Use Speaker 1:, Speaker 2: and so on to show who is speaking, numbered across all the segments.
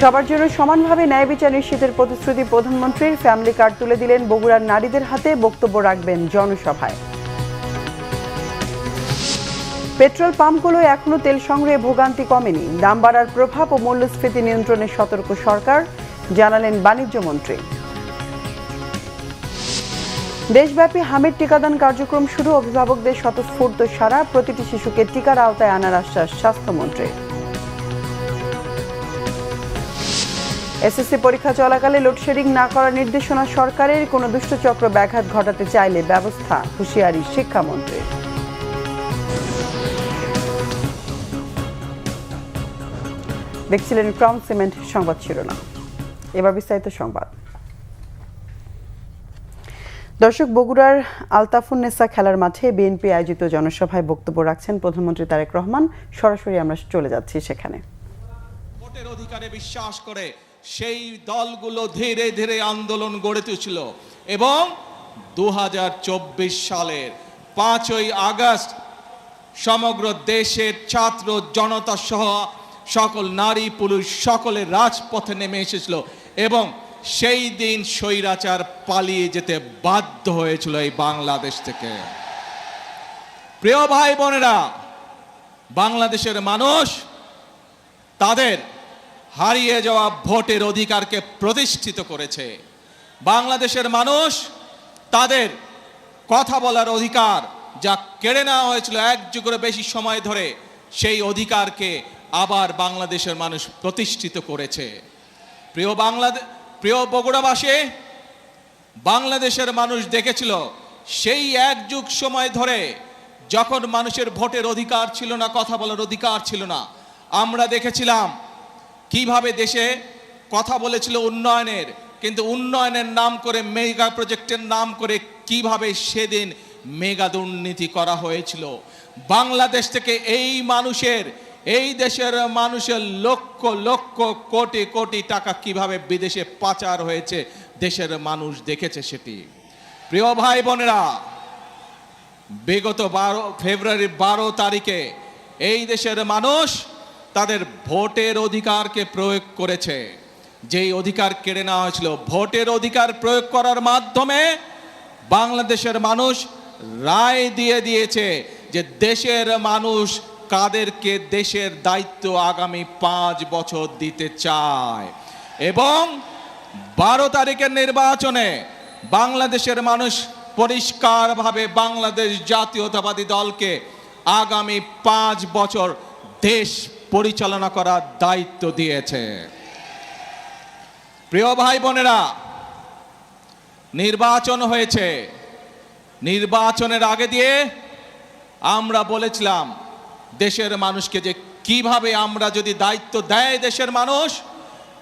Speaker 1: সবার জন্য সমানভাবে ন্যায় বিচার নিশ্চিতের প্রতিশ্রুতি প্রধানমন্ত্রীর। ফ্যামিলি কার্ড তুলে দিলেন বগুড়ার নারীদের হাতে, বক্তব্য রাখবেন জনসভায়। পেট্রোল পাম্পগুলোয় এখনো তেল সংগ্রহে ভোগান্তি কমেনি, দাম বাড়ার প্রভাব ও মূল্যস্ফীতি নিয়ন্ত্রণে সতর্ক সরকার, জানালেন বাণিজ্যমন্ত্রী। দেশব্যাপী হামিদ টিকাদান কার্যক্রম শুরু, অভিভাবকদের স্বতঃস্ফূর্ত সাড়া, প্রতিটি শিশুকে টিকার আওতায় আনার আশ্বাস স্বাস্থ্যমন্ত্রী। এসএসসি পরীক্ষা চলাকালে লোডশেডিং না করার নির্দেশনা সরকারের, কোনো দুষ্টচক্র ব্যাঘাত ঘটাতে চাইলে ব্যবস্থা, হুঁশিয়ারি শিক্ষামন্ত্রী। দেখছিলেন ক্রাউন সিমেন্ট সংবাদ শিরোনাম, এবার বিস্তারিত সংবাদ। দর্শক, বগুড়ার আলতাফুন্নেসা খেলার মাঠে বিএনপি আয়োজিত জনসভায় বক্তব্য রাখছেন প্রধানমন্ত্রী তারেক রহমান। সরাসরি আমরা চলে যাচ্ছি সেখানে।
Speaker 2: ভোটের অধিকারে বিশ্বাস করে সেই দলগুলো ধীরে ধীরে আন্দোলন গড়ে তুলছিল এবং 2024 সালের 5ই আগস্ট সমগ্র দেশের ছাত্র জনতা সহ সকল নারী পুরুষ সকলে রাজপথে নেমে এসেছিল এবং সেই দিন স্বৈরাচার পালিয়ে যেতে বাধ্য হয়েছিল এই বাংলাদেশ থেকে। প্রিয় ভাই বোনেরা, বাংলাদেশের মানুষ তাদের হারিয়ে যাওয়া ভোটের অধিকারকে প্রতিষ্ঠিত করেছে। বাংলাদেশের মানুষ তাদের কথা বলার অধিকার যা কেড়ে নেওয়া হয়েছিল এক যুগের বেশি সময় ধরে, সেই অধিকারকে আবার বাংলাদেশের মানুষ প্রতিষ্ঠিত করেছে। প্রিয় বগুড়াবাসী, বাংলাদেশের মানুষ দেখেছিল সেই এক যুগ সময় ধরে যখন মানুষের ভোটের অধিকার ছিল না, কথা বলার অধিকার ছিল না, আমরা দেখেছিলাম কিভাবে দেশে কথা বলেছিল উন্নয়নের, কিন্তু উন্নয়নের নাম করে মেগা প্রজেক্টের নাম করে কিভাবে সেদিন মেগা দুর্নীতি করা হয়েছিল। বাংলাদেশ থেকে এই দেশের মানুষের লক্ষ লক্ষ কোটি কোটি টাকা কিভাবে বিদেশে পাচার হয়েছে দেশের মানুষ দেখেছে সেটি। প্রিয় ভাই বোনেরা, বিগত ফেব্রুয়ারি 12 তারিখে এই দেশের মানুষ তাদের ভোটের অধিকারকে প্রয়োগ করেছে। যেই অধিকার কেড়ে নেওয়া হয়েছিল, ভোটের অধিকার প্রয়োগ করার মাধ্যমে বাংলাদেশের মানুষ রায় দিয়ে দিয়েছে যে দেশের মানুষ কাদেরকে দেশের দায়িত্ব আগামী 5 বছর দিতে চায় এবং 12 তারিখের নির্বাচনে বাংলাদেশের মানুষ পরিষ্কারভাবে বাংলাদেশ জাতীয়তাবাদী দলকে আগামী 5 বছর দেশ পরিচালনা করার দায়িত্ব দিয়েছে। প্রিয় ভাই বোনেরা, নির্বাচন হয়েছে, নির্বাচনের আগে দিয়ে আমরা বলেছিলাম দেশের মানুষকে যে কিভাবে আমরা যদি দায়িত্ব দেয় দেশের মানুষ,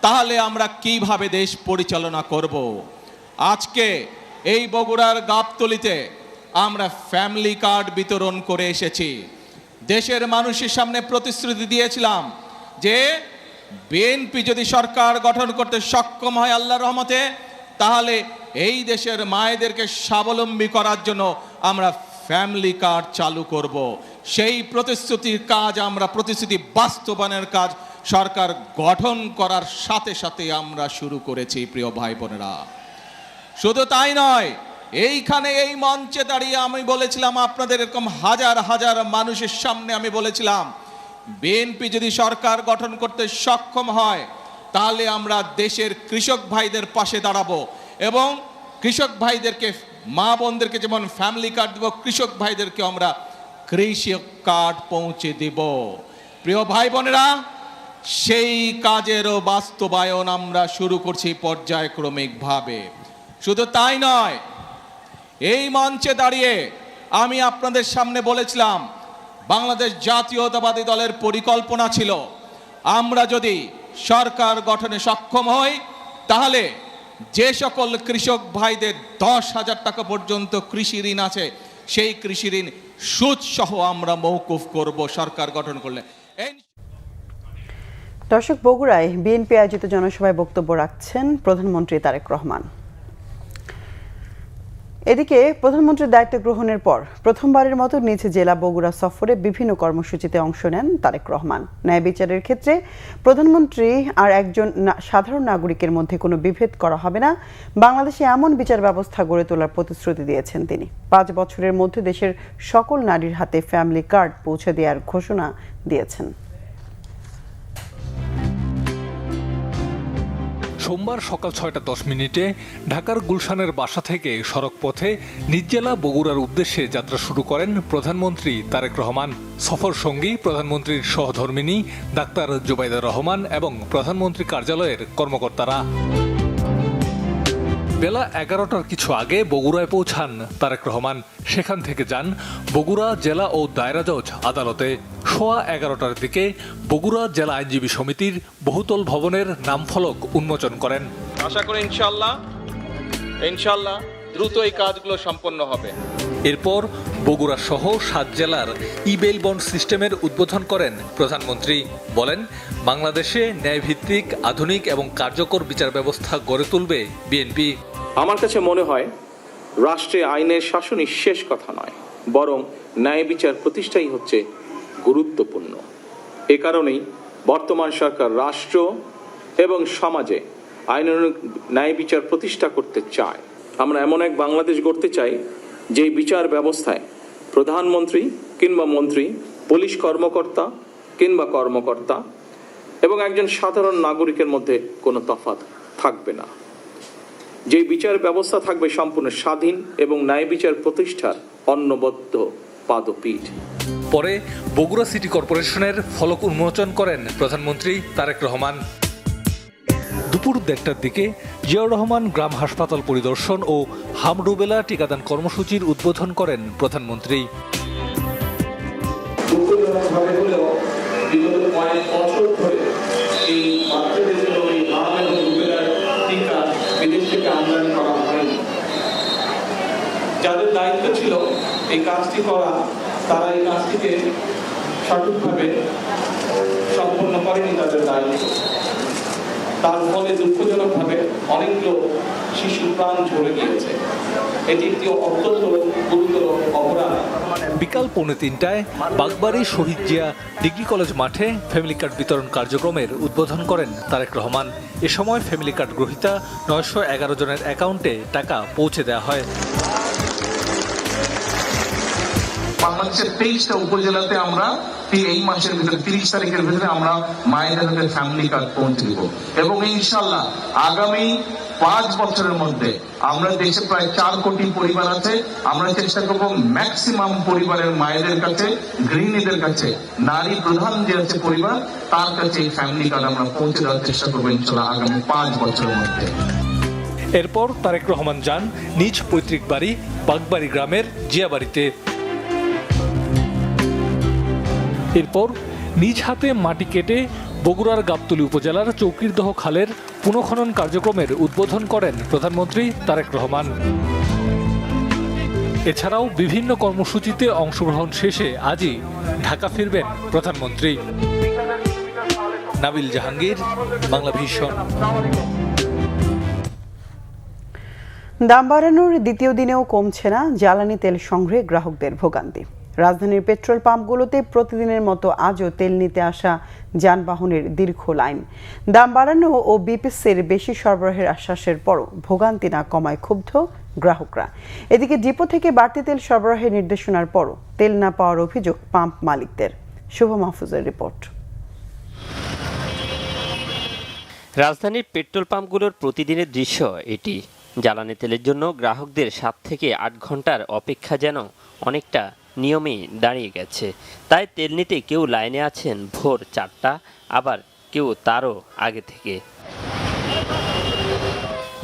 Speaker 2: তাহলে আমরা কিভাবে দেশ পরিচালনা করব। আজকে এই বগুড়ার গাবতলীতে আমরা ফ্যামিলি কার্ড বিতরণ করে এসেছি। দেশের মানুষের সামনে প্রতিশ্রুতি দিয়েছিলাম যে বিএনপি যদি সরকার গঠন করতে সক্ষম হয় আল্লাহর রহমতে, তাহলে এই দেশের মায়েদেরকে স্বাবলম্বী করার জন্য আমরা ফ্যামিলি কার্ড চালু করব। সেই প্রতিশ্রুতির কাজ, আমরা প্রতিশ্রুতি বাস্তবায়নের কাজ সরকার গঠন করার সাথে সাথে আমরা শুরু করেছি। প্রিয় ভাই বোনেরা, শুধু তাই নয়, এইখানে এই মঞ্চে দাঁড়িয়ে আমি বলেছিলাম আপনাদের এরকম হাজার হাজার মানুষের সামনে আমি বলেছিলাম বিএনপি যদি সরকার গঠন করতে সক্ষম হয় তাহলে আমরা দেশের কৃষক ভাইদের পাশে দাঁড়াবো এবং কৃষক ভাইদেরকে, মা বোনদেরকে যেমন ফ্যামিলি কার্ড দেব, কৃষক ভাইদেরকে আমরা কৃষক কার্ড পৌঁছে দেব। প্রিয় ভাই বোনেরা, সেই কাজেরও বাস্তবায়ন আমরা শুরু করছি পর্যায়ক্রমিকভাবে। শুধু তাই নয়, এই মঞ্চে দাঁড়িয়ে আমি আপনাদের সামনে বলেছিলাম বাংলাদেশ জাতীয়তাবাদী দলের পরিকল্পনা ছিল আমরা যদি সরকার গঠনে সক্ষম হই তাহলে যে সকল কৃষক ভাইদের 10,000 টাকা পর্যন্ত কৃষি ঋণ আছে সেই কৃষি ঋণ সুদ সহ আমরা মওকুফ করব সরকার গঠন করলে।
Speaker 1: দর্শক, বগুড়ায় বিএনপি আয়োজিত জনসভায় বক্তব্য রাখছেন প্রধানমন্ত্রী তারেক রহমান। এদিকে প্রধানমন্ত্রীর দায়িত্ব গ্রহণের পর প্রথমবারের মতো নিজ জেলা বগুড়া সফরে বিভিন্ন কর্মসূচিতে অংশ নেন তারেক রহমান। ন্যায় বিচারের ক্ষেত্রে প্রধানমন্ত্রী আর একজন সাধারণ নাগরিকের মধ্যে কোনো বিভেদ করা হবে না, বাংলাদেশে এমন বিচার ব্যবস্থা গড়ে তোলার প্রতিশ্রুতি দিয়েছেন তিনি। 5 বছরের মধ্যে দেশের সকল নারীর হাতে ফ্যামিলি কার্ড পৌঁছে দেওয়ার ঘোষণা দিয়েছেন।
Speaker 3: সোমবার সকাল 6:10 ঢাকার গুলশানের বাসা থেকে সড়ক পথে নিজ জেলা বগুড়ার উদ্দেশ্যে যাত্রা শুরু করেন প্রধানমন্ত্রী তারেক রহমান। সফর সঙ্গী প্রধানমন্ত্রীর সহধর্মিণী ডাক্তার জুবাইদা রহমান এবং প্রধানমন্ত্রী কার্যালয়ের কর্মকর্তারা। বেলা 11টার কিছু আগে বগুড়ায় পৌঁছান তারেক রহমান। সেখান থেকে যান বগুড়া জেলা ও দায়রা জজ আদালতে। 11:15টার দিকে বগুড়া জেলা আইনজীবী সমিতির বহুতল ভবনের নামফলক উন্মোচন করেন।
Speaker 2: আশা করি ইনশাল্লাহ দ্রুত এই কাজগুলো সম্পন্ন হবে।
Speaker 3: এরপর বগুড়া সহ 7 জেলার ই-বেইল বন্ড সিস্টেমের উদ্বোধন করেন প্রধানমন্ত্রী। বলেন, বাংলাদেশে ন্যায়ভিত্তিক, আধুনিক এবং কার্যকর বিচার ব্যবস্থা গড়ে তুলবে বিএনপি।
Speaker 4: আমার কাছে মনে হয় রাষ্ট্রে আইনের শাসনই শেষ কথা নয়, বরং ন্যায় বিচার প্রতিষ্ঠাই হচ্ছে গুরুত্বপূর্ণ। এ কারণেই বর্তমান সরকার রাষ্ট্র এবং সমাজে আইনানুগ ন্যায় বিচার প্রতিষ্ঠা করতে চায়। আমরা এমন এক বাংলাদেশ গড়তে চাই যে বিচার ব্যবস্থায় প্রধানমন্ত্রী কিংবা মন্ত্রী, পুলিশ কর্মকর্তা কিংবা কর্মকর্তা এবং একজন সাধারণ নাগরিকের মধ্যে কোনো তফাৎ থাকবে না। যে বিচার ব্যবস্থা থাকবে সম্পূর্ণ স্বাধীন এবং ন্যায় বিচার প্রতিষ্ঠার অন্যবদ্ধ পাদপীঠ।
Speaker 3: পরে বগুড়া সিটি কর্পোরেশনের ফলক উন্মোচন করেন প্রধানমন্ত্রী তারেক রহমান। দুপুর 1টার দিকে জিয়াউর রহমান গ্রাম হাসপাতাল পরিদর্শন ও হামরুবেলা টিকাদান কর্মসূচির উদ্বোধন করেন প্রধানমন্ত্রী।
Speaker 5: যাদের দায়িত্ব ছিল এই কাজটি করা, তারা এই কাজটিকে সঠিকভাবে সম্পন্ন করেনি তাদের দায়িত্ব। তার ফলে দুঃখজনকভাবে অনেকগুলো শিশু প্রাণ ঝরে গিয়েছে। এটি একটি অত্যন্ত গুরুতর অপরাধ।
Speaker 3: বিকাল 2:45টায় বাগবাড়ি শহীদ জিয়া ডিগ্রি কলেজ মাঠে ফ্যামিলি কার্ড বিতরণ কার্যক্রমের উদ্বোধন করেন তারেক রহমান। এ সময় ফ্যামিলি কার্ড গ্রহীতা 911 জনের অ্যাকাউন্টে টাকা পৌঁছে দেওয়া হয়।
Speaker 6: বাংলাদেশের 23টা উপজেলাতে আমরা এই মাসের ভিতরে 30 তারিখের ভিতরে আমরা মায়েদের হাতে ফ্যামিলি কার্ড পৌঁছে দিব এবং ইনশাল্লাহ আগামী 5 বছরের মধ্যে আমরা দেশে প্রায় 4 কোটি পরিবার আছে, আমরা চেষ্টা করব ম্যাক্সিমাম পরিবারের মায়েদের কাছে, গৃহিণীদের কাছে, নারী প্রধান যে আছে পরিবার, তার কাছে এই ফ্যামিলি কার্ড আমরা পৌঁছে দেওয়ার চেষ্টা করবো ইনশাল্লাহ আগামী 5 বছরের মধ্যে।
Speaker 3: এরপর তারেক রহমান যান নিজ পৈতৃক বাড়ি বাগবাড়ি গ্রামের জিয়াবাড়িতে। এরপর নিজ হাতে মাটি কেটে বগুড়ার গাবতলী উপজেলার চৌকিরদহ খালের পুনঃখনন কার্যক্রমের উদ্বোধন করেন প্রধানমন্ত্রী তারেক রহমান। এছাড়াও বিভিন্ন কর্মসূচিতে অংশগ্রহণ শেষে আজই ঢাকা ফিরবেন প্রধানমন্ত্রী। নাবিল জাহাঙ্গীর, বাংলা ভিশন।
Speaker 1: দাম বাড়ানোর দ্বিতীয় দিনেও কমছে না জ্বালানি তেল সংগ্রহে গ্রাহকদের ভোগান্তি। রাজধানীর পেট্রোল পাম্পগুলোতে প্রতিদিনের মতো আজও তেল নিতে আসা যানবাহনের দীর্ঘ লাইন। দাম বাড়ানো ও বিপিসির বেশি সরবরাহের আশ্বাসের পরও ভোগান্তি না কমায় ক্ষুব্ধ গ্রাহকরা। এদিকে ডিপো থেকে বাড়তি তেল সরবরাহের নির্দেশনার পরও তেল না পাওয়ার অভিযোগ পাম্প মালিকদের। শুভ মাহফুজের রিপোর্ট।
Speaker 7: রাজধানীর পেট্রোল পাম্পগুলোর প্রতিদিনের দৃশ্য এটি। জ্বালানি তেলের জন্য গ্রাহকদের 7 থেকে 8 ঘন্টার অপেক্ষা যেন অনেকটা নিয়মেই দাঁড়িয়ে গেছে। তাই তেল নিতে কেউ লাইনে আছেন ভোর 4টা, আবার কেউ তারও আগে থেকে।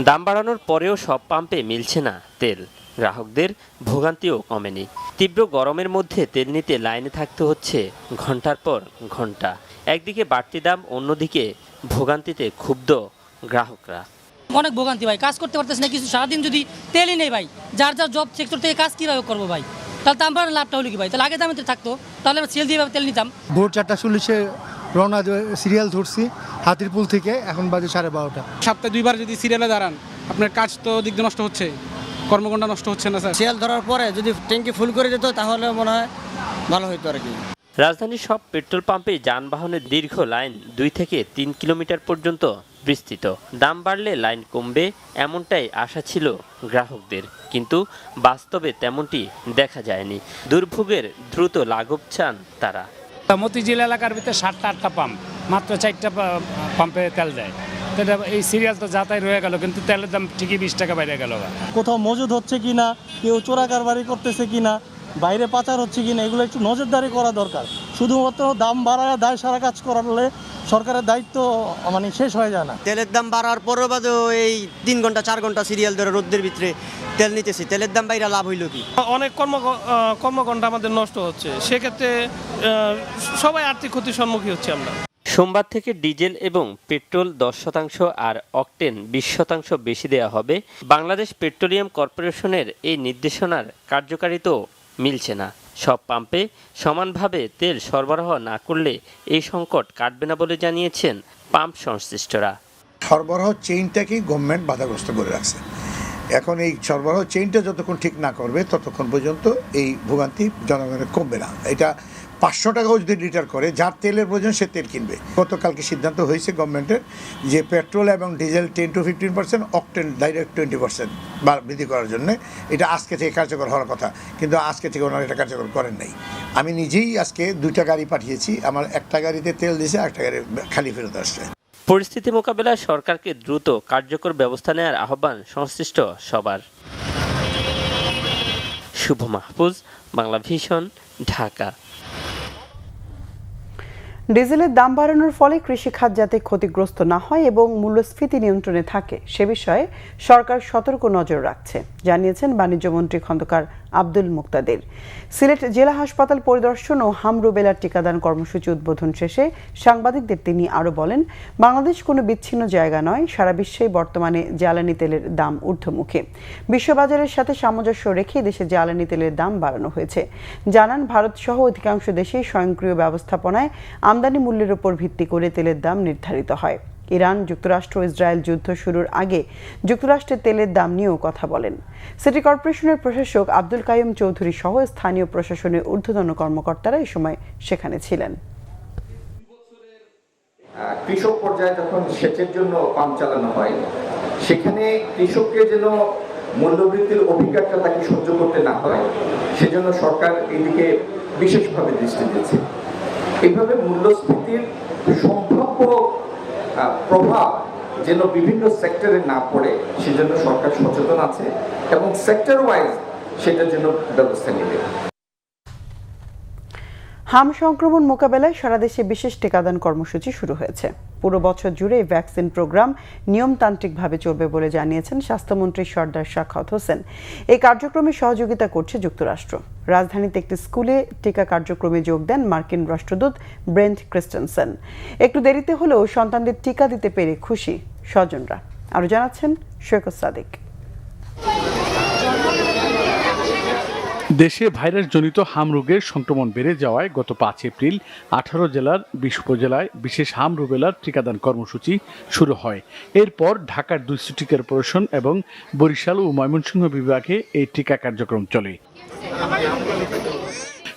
Speaker 7: দাম বাড়ানোর পরেও সব পাম্পে মিলছে না তেল, গ্রাহকদের ভোগান্তিও কমেনি। তীব্র গরমের মধ্যে তেল নিতে লাইনে থাকতে হচ্ছে ঘন্টার পর ঘন্টা। একদিকে বাড়তি দাম, অন্যদিকে ভোগান্তিতে ক্ষুব্ধ গ্রাহকরা।
Speaker 8: অনেক ভোগান্তি ভাই, কাজ করতে পারতেছি না কিছু, সারাদিন যদি তেলই নেই ভাই, যার যার জব সেক্টর থেকে কাজ কীভাবে করবো ভাই? তাহলে তো আমার লাভটা হলো কি ভাই? তাহলে আগে দামে থাকতো, তাহলে আমরা সেল দিয়ে তেল নিতাম।
Speaker 9: ভোর 4:40 রওনা সিরিয়াল ধরছি হাতিরপুল থেকে, এখন বাজে 12:30।
Speaker 10: সপ্তাহে 2 বার যদি সিরিয়ালে দাঁড়ান, আপনার কাজ তো দিক দিয়ে নষ্ট হচ্ছে। কর্মকাণ্ড নষ্ট হচ্ছে না স্যার?
Speaker 11: শিয়াল ধরার পরে যদি ট্যাঙ্কি ফুল করে দিত তাহলে মনে হয় ভালো হতো আর কি।
Speaker 7: রাজধানীর সব পেট্রোল পাম্পে যানবাহনের দীর্ঘ লাইন 2 থেকে 3 কিলোমিটার পর্যন্ত বিস্তৃত। দাম বাড়লে লাইন কমবে এমনটাই আশা ছিল গ্রাহকদের, কিন্তু বাস্তবে তেমনটি দেখা যায়নি। দুর্ভোগের দ্রুত লাঘব চান তারা।
Speaker 12: মতিঝিল এলাকার ভিতরে 7টা-8টা পাম্প, মাত্র 4টা পাম্পে তেল দেয়। এই সিরিয়াল তো যাতাই রয়ে গেল, কিন্তু তেলের দাম ঠিকই 20 টাকা বাইরে গেল।
Speaker 13: কোথাও মজুদ হচ্ছে কিনা, কেউ চোরা কারবারি করতেছে কিনা, বাইরে পাচার হচ্ছে কিনা, এগুলো একটু নজরদারি করা দরকার। শুধুমাত্র দাম বাড়ায় দায় সারা কাজ করালে সরকারের দায়িত্ব শেষ হয়ে যায় না।
Speaker 11: তেলের দাম বাড়ার পরেও বাদেও এই 3 ঘন্টা 4 ঘন্টা সিরিয়াল ধরে রোদ্রের ভিতরে তেল নিতেছি, তেলের দাম বাইরে লাভ হইল কি?
Speaker 5: অনেক কর্মঘণ্টা আমাদের নষ্ট হচ্ছে, সেক্ষেত্রে সবাই আর্থিক ক্ষতির সম্মুখীন হচ্ছে আমরা।
Speaker 7: সোমবার থেকে ডিজেল এবং পেট্রোল 10% আর অকটেন 20% বেশি দেওয়া হবে। বাংলাদেশ পেট্রোলিয়াম কর্পোরেশনের এই নির্দেশনার কার্যকারিতাও মিলছে না। সব পাম্পে সমানভাবে তেল সরবরাহ না করলে এই সংকট কাটবে না বলে জানিয়েছেন পাম্প সংশ্লিষ্টরা।
Speaker 14: সরবরাহ চেইনটাকেই গভর্নমেন্ট বাধাগ্রস্ত করে রাখছে। এখন এই সরবরাহ চেইনটা যতক্ষণ ঠিক না করবে ততক্ষণ পর্যন্ত এই ভোগান্তি জনগণের কমবে না। এটা 500 টাকাও যদি লিটার করে, যার তেলের প্রয়োজন সে তেল কিনবে। গতকালকে সিদ্ধান্ত হয়েছে গভর্নমেন্টের যে পেট্রোল এবং ডিজেল 10 to 15%, অকটেন ডাইরেক্ট 20% বৃদ্ধি করার জন্য। এটা আজকে থেকে কার্যকর হওয়ার কথা, কিন্তু আজকে থেকে ওনারা এটা কার্যকর করেন নাই। আমি নিজেই আজকে 2টা গাড়ি পাঠিয়েছি, আমার একটা গাড়িতে তেল দিয়েছে, একটা গাড়ি খালি ফেরত আসছে।
Speaker 7: পরিস্থিতি মোকাবেলায় সরকারকে দ্রুত কার্যকর ব্যবস্থা নেওয়ার আহ্বান সংশ্লিষ্ট সবার। শুভ মাহফুজ, বাংলা ভিশন, ঢাকা।
Speaker 1: ডিজেলের দাম বাড়ানোর ফলে কৃষিখাত যাতে ক্ষতিগ্রস্ত না হয় এবং মূল্যস্ফীতি নিয়ন্ত্রণে থাকে সে বিষয়ে সরকার সতর্ক নজর রাখছে, জানিয়েছেন বাণিজ্যমন্ত্রী খন্দকার আব্দুল মুক্তাদির। সিলেট জেলা হাসপাতাল পরিদর্শন ও হাম রুবেলার টিকাদান কর্মসূচি উদ্বোধন শেষে সাংবাদিকদের তিনি আরও বলেন, বাংলাদেশ কোনো বিচ্ছিন্ন জায়গা নয়, সারা বিশ্বেই বর্তমানে জ্বালানি তেলের দাম ঊর্ধ্বমুখী। বিশ্ববাজারের সাথে সামঞ্জস্য রেখে দেশে জ্বালানি তেলের দাম বাড়ানো হয়েছে। জানান, ভারতসহ অধিকাংশ দেশেই স্বয়ংক্রিয় ব্যবস্থাপনায় আমদানি মূল্যের উপর ভিত্তি করে তেলের দাম নির্ধারিত হয়। ইরান, যুক্তরাষ্ট্র ও ইসরায়েল যুদ্ধ শুরুর আগে যুক্তরাষ্ট্রের তেলের দাম নিয়েও কথা বলেন। সিটি কর্পোরেশনের প্রশাসক আব্দুল কাইয়ুম চৌধুরী সহ স্থানীয় প্রশাসনের ঊর্ধ্বতন কর্মকর্তারা এই সময় সেখানে ছিলেন।
Speaker 15: কৃষক পর্যায়ে যখন সেচের জন্য পাম্প চালানো হয়, সেখানে কৃষককে যেন মূল্যবৃদ্ধির অভিজ্ঞতা তাকে সহ্য করতে না হয়, সেজন্য সরকার এদিকে বিশেষভাবে দৃষ্টি দিয়েছে। এইভাবে মূল্যস্ফীতির সম্ভাব্য প্রভাব যেন বিভিন্ন সেক্টরে না পড়ে সেজন্য সরকার সচেতন আছে এবং সেক্টর ওয়াইজ সেটার জন্য ব্যবস্থা নেবে।
Speaker 1: হাম সংক্রমণ মোকাবেলায় সারা দেশে বিশেষ টিকাদান কর্মসূচি শুরু হয়েছে। পুরো বছর জুড়ে এই ভ্যাকসিন প্রোগ্রাম নিয়মতান্ত্রিকভাবে চলবে বলে জানিয়েছেন স্বাস্থ্যমন্ত্রী সরদার সাখাওয়াত হোসেন। এই কার্যক্রমে সহযোগিতা করছে যুক্তরাষ্ট্র। রাজধানীতে একটি স্কুলে টিকা কার্যক্রমে যোগ দেন মার্কিন রাষ্ট্রদূত ব্রেন্ট ক্রিস্টেনসেন। একটু দেরিতে হলেও সন্তানদের টিকা দিতে পেরে খুশি স্বজনরা। আরও জানাচ্ছেন সৈকত সাদিক।
Speaker 16: দেশে ভাইরাসজনিত হাম রোগের সংক্রমণ বেড়ে যাওয়ায় গত 5 এপ্রিল 18 জেলার 20 উপজেলায় বিশেষ হাম রুবেলার টিকাদান কর্মসূচি শুরু হয়। এরপর ঢাকার 2 সিটি কর্পোরেশন এবং বরিশাল ও ময়মনসিংহ বিভাগে এই টিকা কার্যক্রম চলে।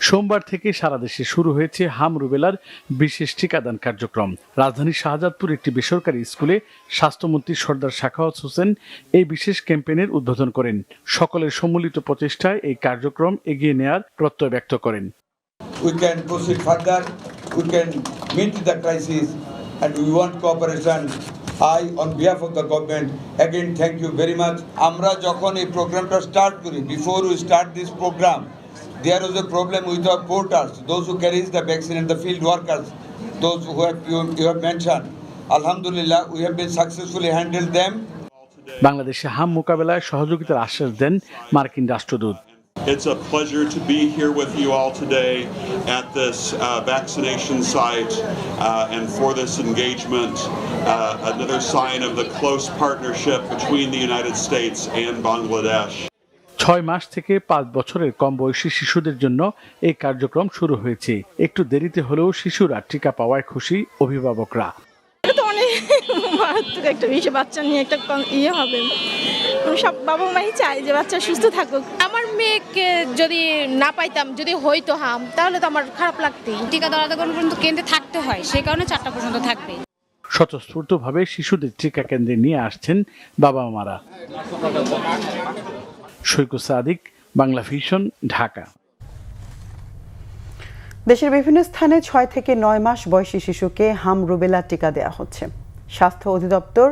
Speaker 16: সোমবার থেকে সারা দেশে শুরু হয়েছে হাম রুবেলার বিশেষ টিকাদান কার্যক্রম। রাজধানীর শাহজাদপুর একটি বেসরকারি স্কুলে স্বাস্থ্যমন্ত্রী সরদার সাখাওয়াত হোসেন এই বিশেষ ক্যাম্পেইনের উদ্বোধন করেন। সকলের সম্মিলিত প্রচেষ্টায় এই কার্যক্রম এগিয়ে নেয়ার প্রত্যয় ব্যক্ত করেন।
Speaker 17: We can proceed further, we can meet the crisis and we want cooperation. I on behalf of the government again thank you very much. আমরা যখন এই প্রোগ্রামটা স্টার্ট করি, before we start this program, there was a problem with our porters, those who carries the vaccine and the field workers, those who you have mentioned. Alhamdulillah, we have been successfully handled them.
Speaker 16: বাংলাদেশে হাম মোকাবেলায় সহযোগিতার আশ্বাস দেন মার্কিন রাষ্ট্রদূত।
Speaker 18: It's a pleasure to be here with you all today at this vaccination site and for this engagement, another sign of the close partnership between the United States and Bangladesh.
Speaker 16: 6 মাস থেকে 5 বছরের কম বয়সী শিশুদের জন্য এই কার্যক্রম শুরু হয়েছে। একটু দেরিতে হলেও শিশুরা টিকা পাওয়ায় খুশি অভিভাবকরা।
Speaker 19: এটা তো অনেক মারাত্মক একটা বিষয়, বাচ্চা নিয়ে একটা ইয়ে হবে,
Speaker 10: সব বাবা মাই চায় যে বাচ্চা সুস্থ থাকুক।
Speaker 19: আমার মেয়েকে যদি না পাইতাম, যদি হইতো হাম, তাহলে তো আমার খারাপ লাগতেই। টিকা দেওয়ার আগে পর্যন্ত কেন্দ্রে থাকতে হয়, সেই কারণে 4টা পর্যন্ত থাকবে।
Speaker 16: স্বতঃস্ফূর্তভাবে শিশুদের টিকা কেন্দ্রে নিয়ে আসছেন বাবা মারা। সৈকত সাদিক, বাংলা ভিশন, ঢাকা।
Speaker 1: দেশের বিভিন্ন স্থানে 6 থেকে 9 মাস বয়সী শিশুকে হাম রুবেলা টিকা দেওয়া হচ্ছে। স্বাস্থ্য অধিদপ্তর,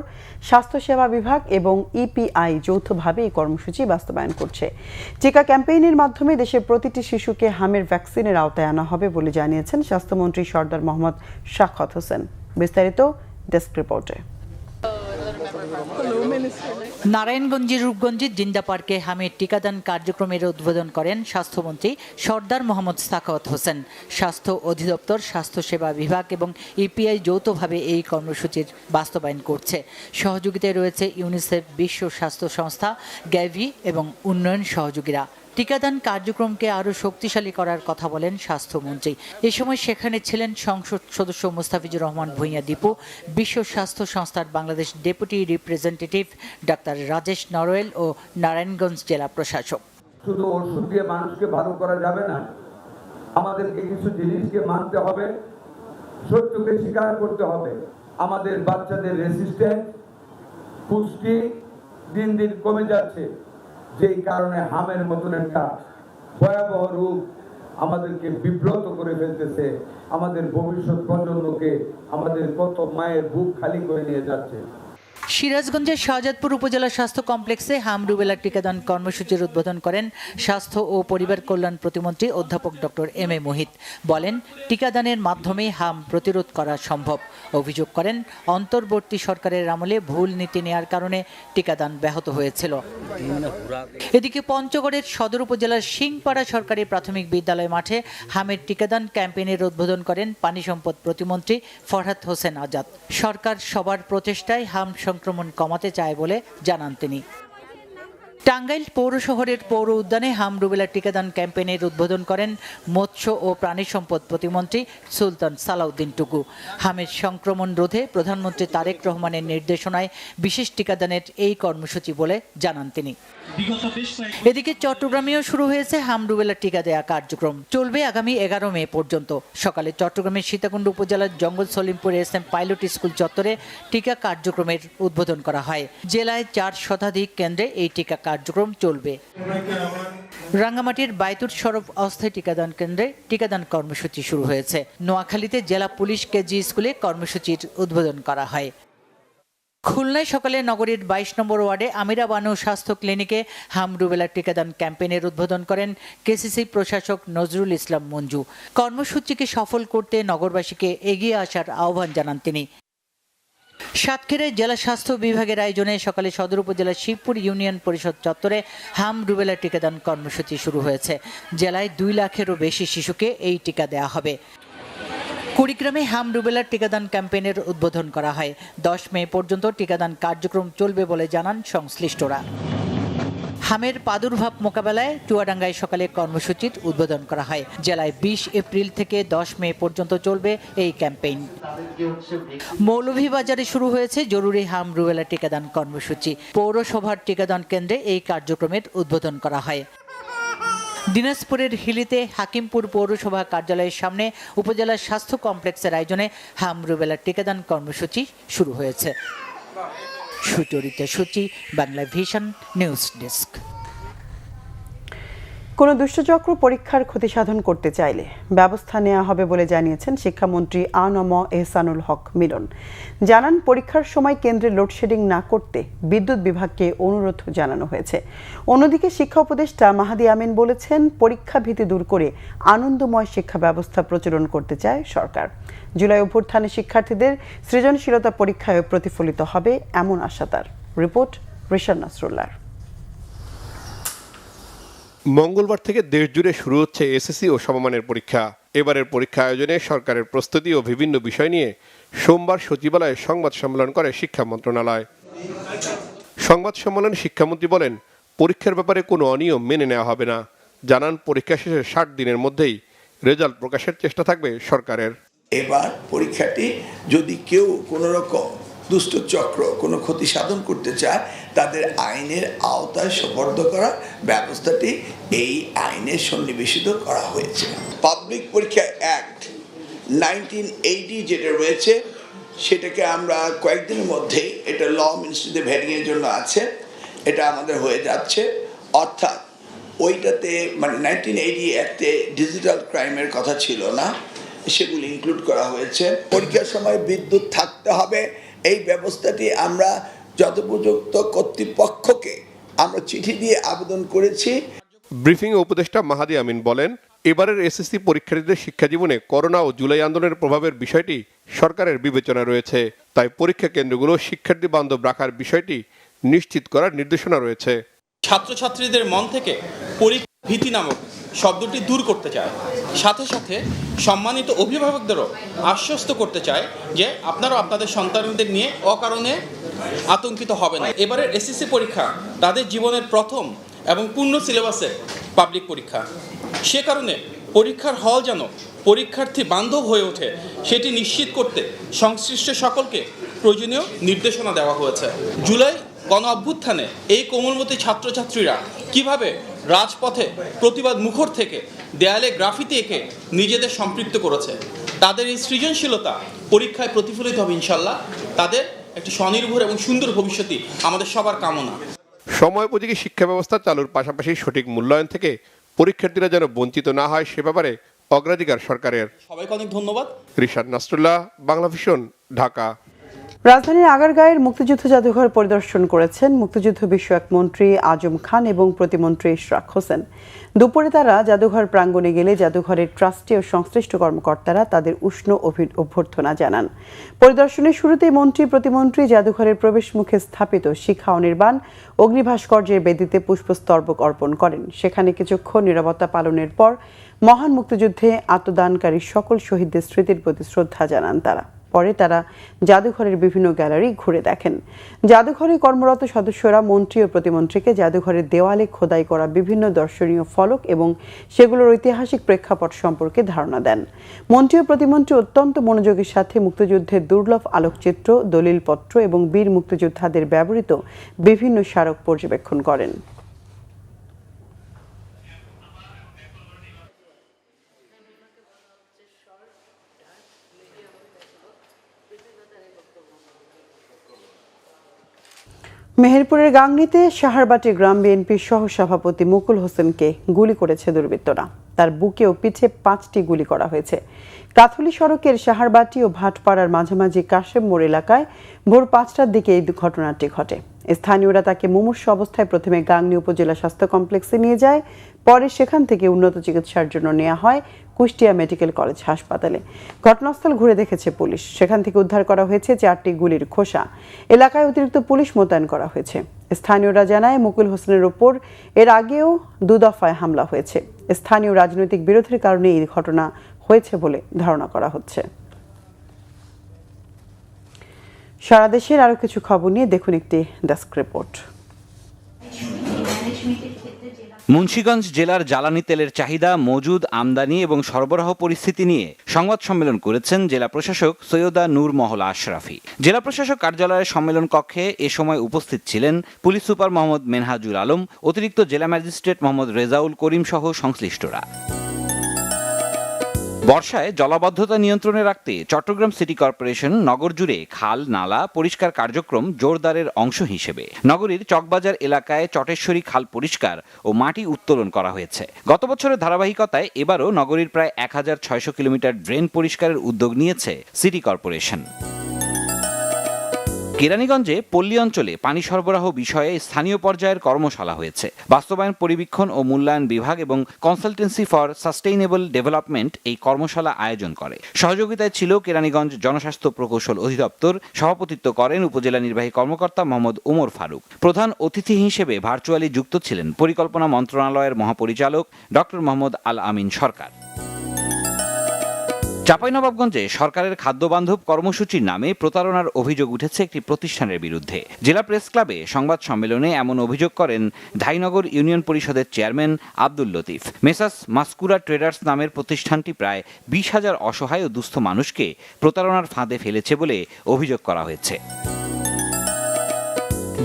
Speaker 1: স্বাস্থ্যসেবা বিভাগ এবং ইপিআই যৌথভাবে এই কর্মসূচি বাস্তবায়ন করছে। টিকা ক্যাম্পেইনের মাধ্যমে দেশের প্রতিটি শিশুকে হামের ভ্যাকসিনের আওতায় আনা হবে বলে জানিয়েছেন স্বাস্থ্যমন্ত্রী সরদার মোহাম্মদ সাখাওয়াত হোসেন। বিস্তারিত ডেস্ক রিপোর্টে।
Speaker 20: নারায়ণগঞ্জের রূপগঞ্জের জিন্দা পার্কে হামের টিকাদান কার্যক্রমের উদ্বোধন করেন স্বাস্থ্যমন্ত্রী সরদার মোহাম্মদ সাখাওয়াত হোসেন। স্বাস্থ্য অধিদপ্তর, স্বাস্থ্যসেবা বিভাগ এবং ইপিআই যৌথভাবে এই কর্মসূচির বাস্তবায়ন করছে। সহযোগিতায় রয়েছে ইউনিসেফ, বিশ্ব স্বাস্থ্য সংস্থা, গ্যাভি এবং উন্নয়ন সহযোগীরা। টিকাদান কার্যক্রমকে আরও শক্তিশালী করার কথা বলেন স্বাস্থ্যমন্ত্রী। এ সময় সেখানে ছিলেন সংসদ সদস্য মুস্তাফিজুর রহমান ভূঁইয়া দীপু, বিশ্ব স্বাস্থ্য সংস্থার বাংলাদেশ ডেপুটি রিপ্রেজেন্টেটিভ ডাক্তার রাজেশ নরওয়েল ও নারায়ণগঞ্জ জেলা প্রশাসক।
Speaker 21: শুধু ওষুধ দিয়ে মানুষকে ভালো করা যাবে না, আমাদেরকে কিছু জিনিসকে মানতে হবে, সত্যকে স্বীকার করতে হবে। আমাদের বাচ্চাদের রেসিস্ট্যান্স, পুষ্টি দিন দিন কমে যাচ্ছে, যেই কারণে হামের মতন একটা ভয়াবহ রূপ আমাদেরকে বিব্রত করে ফেলতেছে। আমাদের ভবিষ্যৎ প্রজন্মকে, আমাদের কত মায়ের বুক খালি করে নিয়ে যাচ্ছে।
Speaker 20: সিরাজগঞ্জের শাহজাদপুর উপজেলা স্বাস্থ্য কমপ্লেক্সে হাম রুবেলা টিকাদান কর্মসূচির উদ্বোধন করেন স্বাস্থ্য ও পরিবার কল্যাণ প্রতিমন্ত্রী অধ্যাপক ডক্টর এম এ মোহিত। বলেন, টিকাদানের মাধ্যমে হাম প্রতিরোধ করা সম্ভব। অভিযোগ করেন, অন্তর্বর্তী সরকারের আমলে ভুল নীতি নেয়ার কারণে টিকাদান ব্যাহত হয়েছিল। এদিকে পঞ্চগড়ের সদর উপজেলার সিংপাড়া সরকারি প্রাথমিক বিদ্যালয় মাঠে হামের টিকাদান ক্যাম্পেইনের উদ্বোধন করেন পানি সম্পদ প্রতিমন্ত্রী ফরহাদ হোসেন আজাদ। সরকার সবার প্রচেষ্টায় হাম সংক্রমণ কমাতে চায় বলে জানান তিনি। টাঙ্গাইল পৌর শহরের পৌর উদ্যানে হাম রুবেলা টিকাদান ক্যাম্পেইনের উদ্বোধন করেন মৎস্য ও প্রাণী সম্পদ প্রতিমন্ত্রী সুলতান সালাউদ্দিন টুকু। হামের সংক্রমণ রোধে প্রধানমন্ত্রী তারেক রহমানের নির্দেশনায় বিশেষ টিকাদানের এই কর্মসূচি বলে জানান তিনি। এদিকে চট্টগ্রামেও শুরু হয়েছে হাম রুবেলা টিকা দেয়া কার্যক্রম। চলবে আগামী 11 মে পর্যন্ত। সকালে চট্টগ্রামের সীতাকুণ্ড উপজেলার জঙ্গল সলিমপুর এসএম পাইলট স্কুল চত্বরে টিকা কার্যক্রমের উদ্বোধন করা হয়। জেলায় 4 শতাধিক কেন্দ্রে এই টিকা কার্যক্রম চলবে। রাঙ্গামাটির বাইতুর সরফ অস্থায়ী টিকাদান কেন্দ্রে টিকাদান কর্মসূচি শুরু হয়েছে। নোয়াখালীতে জেলা পুলিশ কেজি স্কুলে কর্মসূচির উদ্বোধন করা হয়। খুলনায় সকালে নগরীর 22 নম্বর ওয়ার্ডে আমিরা বানু স্বাস্থ্য ক্লিনিকে হাম রুবেলা টিকাদান ক্যাম্পেইনের উদ্বোধন করেন কেসিসি প্রশাসক নজরুল ইসলাম মঞ্জু। কর্মসূচিকে সফল করতে নগরবাসীকে এগিয়ে আসার আহ্বান জানান তিনি। সাতক্ষীরায় জেলা স্বাস্থ্য বিভাগের আয়োজনে সকালে সদর উপজেলার শিবপুর ইউনিয়ন পরিষদ চত্বরে হাম রুবেলা টিকাদান কর্মসূচি শুরু হয়েছে। জেলায় 2 লাখেরও বেশি শিশুকে এই টিকা দেওয়া হবে। কুড়িগ্রামে হাম রুবেলা টিকাদান ক্যাম্পেইনের উদ্বোধন করা হয়। 10 মে পর্যন্ত টিকাদান কার্যক্রম চলবে বলে জানান সংশ্লিষ্টরা। হামের প্রাদুর্ভাব মোকাবেলায় চুয়াডাঙ্গায় সকালে কর্মসূচির উদ্বোধন করা হয়। জেলায় 20 এপ্রিল থেকে 10 মে পর্যন্ত চলবে এই ক্যাম্পেইন। মৌলভীবাজারে শুরু হয়েছে জরুরি হাম রুবেলা টিকাদান কর্মসূচি। পৌরসভার টিকাদান কেন্দ্রে এই কার্যক্রমের উদ্বোধন করা হয়। দিনাজপুরের হিলিতে হাকিমপুর পৌরসভা কার্যালয়ের সামনে উপজেলা স্বাস্থ্য কমপ্লেক্সের আয়োজনে হাম রুবেলা টিকাদান কর্মসূচি শুরু হয়েছে। সুচরিতা সূচি, বাংলা ভিশন নিউজ ডেস্ক।
Speaker 1: কোনো দুষ্টচক্র পরীক্ষার ক্ষতি সাধন করতে চাইলে ব্যবস্থা নেওয়া হবে বলে জানিয়েছেন শিক্ষামন্ত্রী আ.ন.ম এহসানুল হক মিলন। জানান, পরীক্ষার সময় কেন্দ্রে লোডশেডিং না করতে বিদ্যুৎ বিভাগকে অনুরোধ জানানো হয়েছে। অন্যদিকে শিক্ষা উপদেষ্টা মাহাদি আমিন বলেছেন, পরীক্ষা ভীতি দূর করে আনন্দময় শিক্ষা ব্যবস্থা প্রচলন করতে চায় সরকার। জুলাই অভ্যুত্থানে শিক্ষার্থীদের সৃজনশীলতা পরীক্ষায় প্রতিফলিত হবে এমন আশা তার। রিপোর্ট রিশাদ নাসরুল্লাহ।
Speaker 22: মঙ্গলবার থেকে দেশজুড়ে শুরু হচ্ছে এসএসসি ও সমমানের পরীক্ষা। এবারের পরীক্ষা আয়োজনে সরকারের প্রস্তুতি ও বিভিন্ন বিষয় নিয়ে সোমবার সচিবালয়ে সংবাদ সম্মেলন করে শিক্ষা মন্ত্রণালয়। সংবাদ সম্মেলনে শিক্ষামন্ত্রী বলেন, পরীক্ষার ব্যাপারে কোনো অনিয়ম মেনে নেওয়া হবে না। জানান, পরীক্ষা শেষে 60 দিনের মধ্যেই রেজাল্ট প্রকাশের চেষ্টা থাকবে সরকারের।
Speaker 23: এবার পরীক্ষাটি যদি কেউ কোনো রকম
Speaker 2: দুষ্ট চক্র কোনো ক্ষতি সাধন করতে চায় তাদের আইনের আওতায় সোপর্দ করার ব্যবস্থাটি এই আইনে সন্নিবেশিত করা হয়েছে। পাবলিক পরীক্ষা অ্যাক্ট 1980 যেটা রয়েছে সেটাকে আমরা কয়েকদিনের মধ্যেই এটা ল মিনিস্ট্রিতে ভেরিংয়ের জন্য আছে, এটা আমাদের হয়ে যাচ্ছে। অর্থাৎ ওইটাতে মানে 1980 অ্যাক্টে ডিজিটাল ক্রাইমের কথা ছিল না, সেগুলি ইনক্লুড করা হয়েছে। পরীক্ষার সময় বিদ্যুৎ থাকতে হবে এই ব্যবস্থাটি আমরা যথোপযুক্ত কর্তৃপক্ষকে আমরা চিঠি দিয়ে আবেদন করেছি।
Speaker 22: ব্রিফিং উপদেষ্টা মাহাদি আমিন বলেন, এবারের এসএসসি পরীক্ষার্থীদের শিক্ষা জীবনে করোনা ও জুলাই আন্দোলনের প্রভাবের বিষয়টি সরকারের বিবেচনা রয়েছে, তাই পরীক্ষা কেন্দ্রগুলো শিক্ষার্থী বান্ধব রাখার বিষয়টি নিশ্চিত করার নির্দেশনা রয়েছে।
Speaker 4: ছাত্রছাত্রীদের মন থেকে পরীক্ষা ভীতি নামক শব্দটি দূর করতে চায়, সাথে সাথে সম্মানিত অভিভাবকদেরও আশ্বস্ত করতে চায় যে আপনারা আপনাদের সন্তানদের নিয়ে অকারণে আতঙ্কিত হবে না। এবারের এসএসসি পরীক্ষা তাদের জীবনের প্রথম এবং পূর্ণ সিলেবাসের পাবলিক পরীক্ষা, সে কারণে পরীক্ষার হল যেন পরীক্ষার্থী বান্ধব হয়ে ওঠে সেটি নিশ্চিত করতে সংশ্লিষ্ট সকলকে প্রয়োজনীয় নির্দেশনা দেওয়া হয়েছে। জুলাই গণ অভ্যুত্থানে এই কোমলমতি ছাত্রছাত্রীরা কিভাবে রাজপথে প্রতিবাদ মুখর থেকে দেয়ালে গ্রাফিতি এঁকে নিজেদের সম্পৃক্ত করেছে, তাদের এই সৃজনশীলতা পরীক্ষায় প্রতিফলিত হবে ইনশাল্লাহ। তাদের একটি স্বনির্ভর এবং সুন্দর ভবিষ্যৎই আমাদের সবার কামনা।
Speaker 22: সময়োপযোগী শিক্ষা ব্যবস্থা চালুর পাশাপাশি সঠিক মূল্যায়ন থেকে পরীক্ষার্থীরা যেন বঞ্চিত না হয় সে ব্যাপারে অগ্রাধিকার সরকারের।
Speaker 4: সবাইকে অনেক ধন্যবাদ।
Speaker 22: রিশাদ নাসরুল্লাহ, বাংলা ভিশন, ঢাকা।
Speaker 1: রাজধানীর আগারগাঁয়ের মুক্তিযুদ্ধ জাদুঘর পরিদর্শন করেছেন মুক্তিযুদ্ধ বিষয়ক মন্ত্রী আজম খান এবং প্রতিমন্ত্রী ইশরাক হোসেন। দুপুরে তারা জাদুঘর প্রাঙ্গণে গেলে জাদুঘরের ট্রাস্টি ও সংশ্লিষ্ট কর্মকর্তারা তাদের উষ্ণ অভ্যর্থনা জানান। পরিদর্শনের শুরুতেই মন্ত্রী প্রতিমন্ত্রী জাদুঘরের প্রবেশ মুখে স্থাপিত শিখা অনির্বাণ অগ্নিভাস্কর্যের বেদিতে পুষ্পস্তবক অর্পণ করেন। সেখানে কিছুক্ষণ নীরবতা পালনের পর মহান মুক্তিযুদ্ধে আত্মদানকারী সকল শহীদদের স্মৃতির প্রতি শ্রদ্ধা জানান তারা। পরে তারা জাদুঘরের বিভিন্ন গ্যালারি ঘুরে দেখেন। জাদুঘরে কর্মরত সদস্যরা মন্ত্রী ও প্রতিমন্ত্রীকে জাদুঘরের দেওয়ালে খোদাই করা বিভিন্ন দর্শনীয় ফলক এবং সেগুলোর ঐতিহাসিক প্রেক্ষাপট সম্পর্কে ধারণা দেন। মন্ত্রী ও প্রতিমন্ত্রী অত্যন্ত মনোযোগের সাথে মুক্তিযুদ্ধের দুর্লভ আলোকচিত্র, দলিলপত্র এবং বীর মুক্তিযোদ্ধাদের ব্যবহৃত বিভিন্ন স্মারক পর্যবেক্ষণ করেন। মেহেরপুরের গাংনীতে সাহারবাটি গ্রাম বিএনপির সহসভাপতি মুকুল হোসেনকে গুলি করেছে দুর্বৃত্তরা। তার বুকে ও পিঠে 5টি গুলি করা হয়েছে। কাথলি সড়কের সাহারবাটি ও ভাটপাড়ার মাঝামাঝি কাশেম মোড় এলাকায় ভোর 5টার দিকে এই ঘটনাটি ঘটে। স্থানীয়রা তাকে মুমূর্ষু অবস্থায় প্রথমে গাংনী উপজেলা স্বাস্থ্য কমপ্লেক্সে নিয়ে যায়, পরে সেখান থেকে উন্নত চিকিৎসার জন্য নেওয়া হয় কুষ্টিয়া মেডিকেল কলেজ হাসপাতালে। ঘটনাস্থল ঘুরে দেখেছে পুলিশ। সেখান থেকে উদ্ধার করা হয়েছে 4টি গুলির খোসা। এলাকায় অতিরিক্ত পুলিশ মোতায়েন করা হয়েছে। স্থানীয়রা জানায় মুকুল হোসেনের ওপর এর আগেও 2 দফায় হামলা হয়েছে। স্থানীয় রাজনৈতিক বিরোধের কারণে এই ঘটনা হয়েছে বলে ধারণা করা হচ্ছে। সারা দেশের আরো কিছু খবর নিয়ে দেখুন একটি ডেস্ক রিপোর্ট।
Speaker 23: মুন্সিগঞ্জ জেলার জ্বালানি তেলের চাহিদা, মজুদ, আমদানি এবং সরবরাহ পরিস্থিতি নিয়ে সংবাদ সম্মেলন করেছেন জেলা প্রশাসক সৈয়দা নূর মহলা আশরাফি। জেলা প্রশাসক কার্যালয়ের সম্মেলন কক্ষে এ সময় উপস্থিত ছিলেন পুলিশ সুপার মোহাম্মদ মেনহাজুল আলম, অতিরিক্ত জেলা ম্যাজিস্ট্রেট মোহাম্মদ রেজাউল করিম সহ সংশ্লিষ্টরা। বর্ষায় জলাবদ্ধতা নিয়ন্ত্রণে রাখতে চট্টগ্রাম সিটি কর্পোরেশন নগর জুড়ে খাল, নালা পরিষ্কার কার্যক্রম জোরদারের অংশ হিসেবে নগরীর চকবাজার এলাকায় চটেশ্বরী খাল পরিষ্কার ও মাটি উত্তোলন করা হয়েছে। গত বছরের ধারাবাহিকতায় এবারও নগরীর প্রায় 1600 কিলোমিটার ড্রেন পরিষ্কারের উদ্যোগ নিয়েছে সিটি কর্পোরেশন। কেরানীগঞ্জে পল্লী অঞ্চলে পানি সরবরাহ বিষয়ে স্থানীয় পর্যায়ের কর্মশালা হয়েছে। বাস্তবায়ন পরিবীক্ষণ ও মূল্যায়ন বিভাগ এবং কনসালটেন্সি ফর সাস্টেইনেবল ডেভেলপমেন্ট এই কর্মশালা আয়োজন করে। সহযোগিতায় ছিল কেরানীগঞ্জ জনস্বাস্থ্য প্রকৌশল অধিদপ্তর। সভাপতিত্ব করেন উপজেলা নির্বাহী কর্মকর্তা মোহাম্মদ উমর ফারুক। প্রধান অতিথি হিসেবে ভার্চুয়ালি যুক্ত ছিলেন পরিকল্পনা মন্ত্রণালয়ের মহাপরিচালক ডক্টর মোহাম্মদ আল আমিন সরকার। চাঁপাইনবাবগঞ্জে সরকারের খাদ্যবান্ধব কর্মসূচির নামে প্রতারণার অভিযোগ উঠেছে একটি প্রতিষ্ঠানের বিরুদ্ধে। জেলা প্রেস ক্লাবে সংবাদ সম্মেলনে এমন অভিযোগ করেন ধাইনগর ইউনিয়ন পরিষদের chairman Abdul Latif. Messrs Maskura traders নামের প্রতিষ্ঠানটি প্রায় 20,000 অসহায় ও দুস্থ মানুষকে প্রতারণার ফাঁদে ফেলেছে বলে অভিযোগ করা হয়েছে।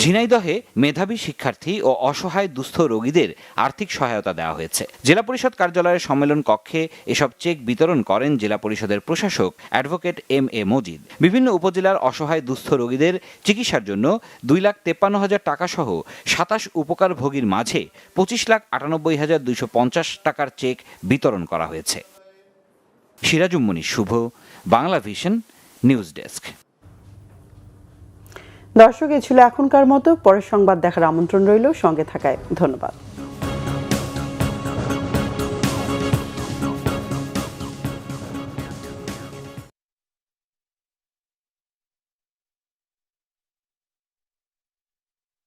Speaker 23: ঝিনাইদহে মেধাবী শিক্ষার্থী ও অসহায় দুস্থ রোগীদের আর্থিক সহায়তা দেওয়া হয়েছে। জেলা পরিষদ কার্যালয়ের সম্মেলন কক্ষে এসব চেক বিতরণ করেন জেলা পরিষদের প্রশাসক অ্যাডভোকেট MA মজিদ। বিভিন্ন উপজেলার অসহায় দুস্থ রোগীদের চিকিৎসার জন্য 2,53,000 টাকা সহ 27 উপকারভোগীর মাঝে 25,98,250 টাকার চেক বিতরণ করা হয়েছে। সিরাজুম শুভ, বাংলা ভিশন, নিউজ ডেস্ক।
Speaker 1: দর্শক, এ ছিল এখনকার মতো। পরের সংবাদ দেখার আমন্ত্রণ রইল। সঙ্গে থাকায় ধন্যবাদ।